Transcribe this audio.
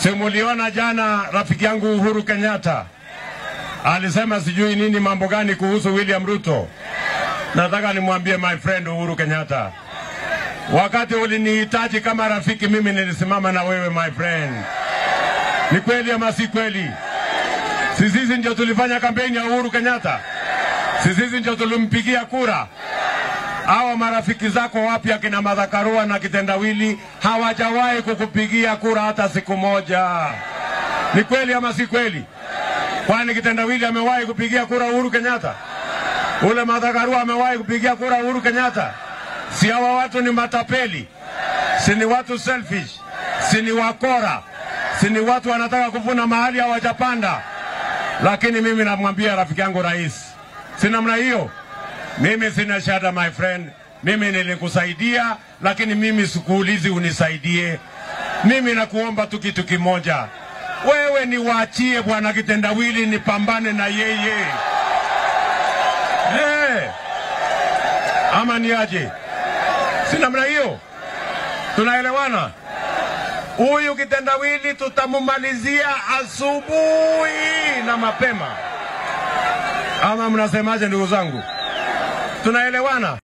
Simuliona jana rafiki yangu Uhuru Kenyatta alisema sijui nini mambo gani kuhusu William Ruto. Nataka nimwambie my friend Uhuru Kenyatta, wakati ulinihitaji kama rafiki, mimi nilisimama na wewe my friend. Ni kweli ama si kweli? Sisi ndio tulifanya kampeni ya Uhuru Kenyatta, sisi ndio tulimpigia kura. Hawa marafiki zako wapya kina Martha Karua na Kitendawili hawajawahi kukupigia kura hata siku moja. Ni kweli ama si kweli? Kwani Kitendawili amewahi kupigia kura Uhuru Kenyatta? Ule Martha Karua amewahi kupigia kura Uhuru Kenyatta? Si hawa watu ni matapeli? Si ni watu selfish? Si ni wakora? Si ni watu wanataka kuvuna mahali hawajapanda? Lakini mimi namwambia rafiki yangu rais, si namna hiyo. Mimi sina shada my friend, mimi nilikusaidia, lakini mimi sikuulizi unisaidie. Mimi nakuomba tu kitu kimoja, wewe niwaachie bwana Kitendawili nipambane na yeye. Ama ni aje? Si namna hiyo? Tunaelewana? Huyu Kitendawili tutamumalizia asubuhi na mapema. Ama mnasemaje ndugu zangu? Tunaelewana?